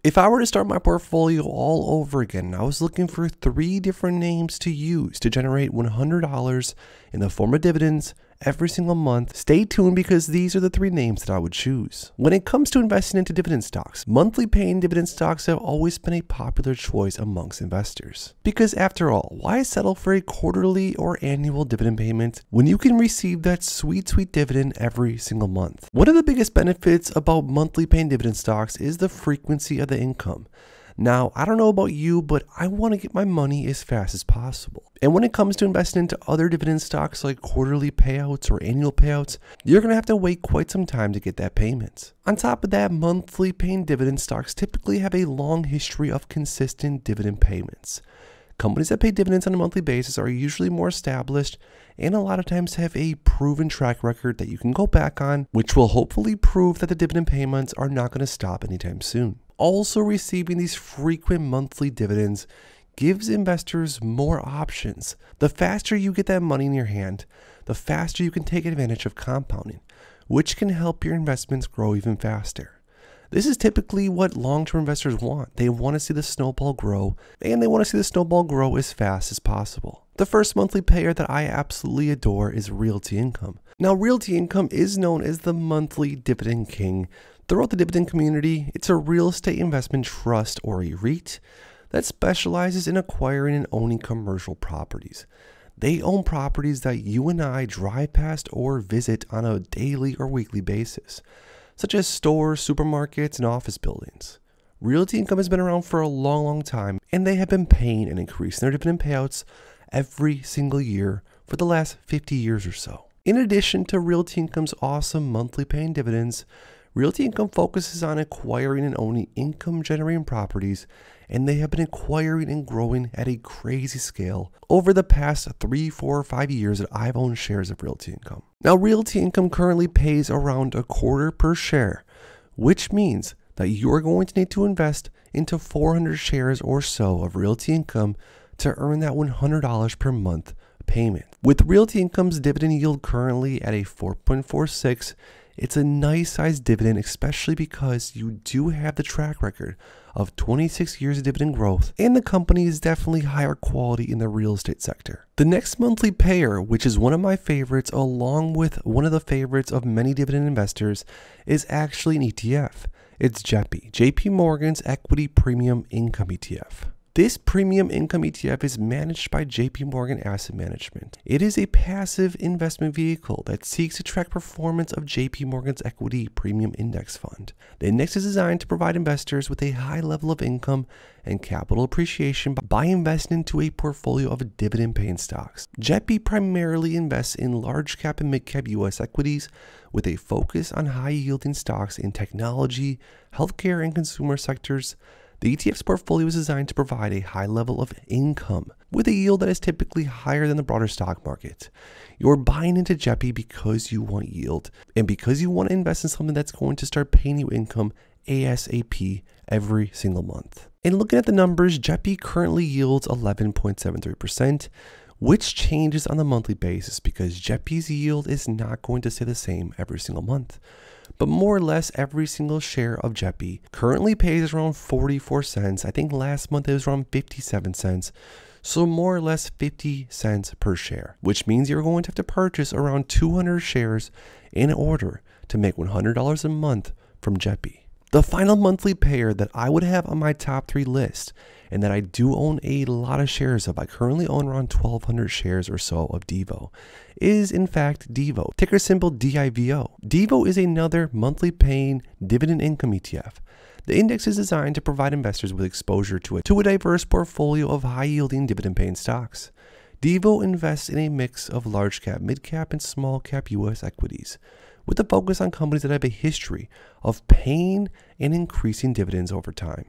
If I were to start my portfolio all over again, I was looking for 3 different names to use to generate $100 in the form of dividends every single month. Stay tuned because these are the 3 names that I would choose. When it comes to investing into dividend stocks, monthly paying dividend stocks have always been a popular choice amongst investors. Because after all, why settle for a quarterly or annual dividend payment when you can receive that sweet dividend every single month? One of the biggest benefits about monthly paying dividend stocks is the frequency of the income. Now, I don't know about you, but I want to get my money as fast as possible. And when it comes to investing into other dividend stocks like quarterly payouts or annual payouts, you're going to have to wait quite some time to get that payment. On top of that, monthly paying dividend stocks typically have a long history of consistent dividend payments. Companies that pay dividends on a monthly basis are usually more established and a lot of times have a proven track record that you can go back on, which will hopefully prove that the dividend payments are not going to stop anytime soon. Also, receiving these frequent monthly dividends gives investors more options. The faster you get that money in your hand, the faster you can take advantage of compounding, which can help your investments grow even faster. This is typically what long-term investors want. They want to see the snowball grow, and they want to see the snowball grow as fast as possible. The first monthly payer that I absolutely adore is Realty Income. Now, Realty Income is known as the monthly dividend king. Throughout the dividend community, it's a real estate investment trust or a REIT that specializes in acquiring and owning commercial properties. They own properties that you and I drive past or visit on a daily or weekly basis, such as stores, supermarkets, and office buildings. Realty Income has been around for a long time, and they have been paying and increasing their dividend payouts every single year for the last 50 years or so. In addition to Realty Income's awesome monthly paying dividends, Realty Income focuses on acquiring and owning income-generating properties, and they have been acquiring and growing at a crazy scale over the past 3, 4, or 5 years that I've owned shares of Realty Income. Now, Realty Income currently pays around $0.25 per share, which means that you're going to need to invest into 400 shares or so of Realty Income to earn that $100 per month payment. With Realty Income's dividend yield currently at a 4.46, it's a nice sized dividend, especially because you do have the track record of 26 years of dividend growth, and the company is definitely higher quality in the real estate sector. The next monthly payer, which is one of my favorites along with one of the favorites of many dividend investors, is actually an ETF. It's JEPI, JP Morgan's Equity Premium Income ETF. This premium income ETF is managed by JP Morgan Asset Management. It is a passive investment vehicle that seeks to track performance of JP Morgan's Equity Premium Index Fund. The index is designed to provide investors with a high level of income and capital appreciation by investing into a portfolio of dividend-paying stocks. JEPI primarily invests in large cap and mid cap US equities with a focus on high-yielding stocks in technology, healthcare, and consumer sectors. The ETF's portfolio is designed to provide a high level of income with a yield that is typically higher than the broader stock market. You're buying into JEPI because you want yield and because you want to invest in something that's going to start paying you income ASAP every single month. And looking at the numbers, JEPI currently yields 11.73%, which changes on the monthly basis because JEPI's yield is not going to stay the same every single month. But more or less every single share of JEPI currently pays around 44 cents. I think last month it was around 57 cents. So more or less 50 cents per share, which means you're going to have to purchase around 200 shares in order to make $100 a month from JEPI. The final monthly payer that I would have on my top 3 list, and that I do own a lot of shares of, I currently own around 1,200 shares or so of DIVO, is in fact DIVO, ticker symbol DIVO. DIVO is another monthly paying dividend income ETF. The index is designed to provide investors with exposure to a diverse portfolio of high-yielding dividend-paying stocks. DIVO invests in a mix of large cap, mid cap, and small cap US equities, with a focus on companies that have a history of paying and increasing dividends over time.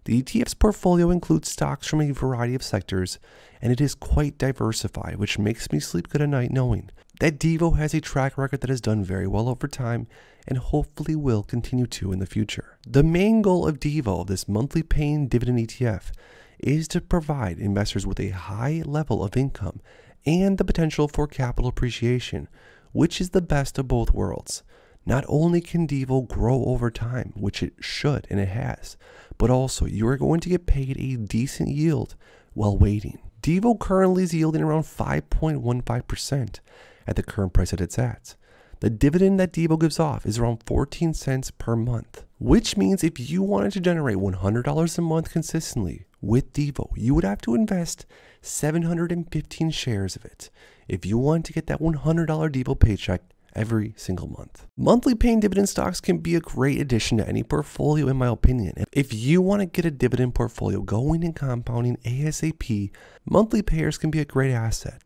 The ETF's portfolio includes stocks from a variety of sectors, and it is quite diversified, which makes me sleep good at night knowing that DIVO has a track record that has done very well over time and hopefully will continue to in the future. The main goal of DIVO, this monthly paying dividend ETF, is to provide investors with a high level of income and the potential for capital appreciation, which is the best of both worlds. Not only can DIVO grow over time, which it should and it has, but also you are going to get paid a decent yield while waiting. Devo currently is yielding around 5.15% at the current price that it's at. The dividend that Devo gives off is around 14 cents per month, which means if you wanted to generate $100 a month consistently with Devo, you would have to invest 715 shares of it if you want to get that $100 Devo paycheck every single month. Monthly paying dividend stocks can be a great addition to any portfolio in my opinion. If you want to get a dividend portfolio going and compounding ASAP, monthly payers can be a great asset.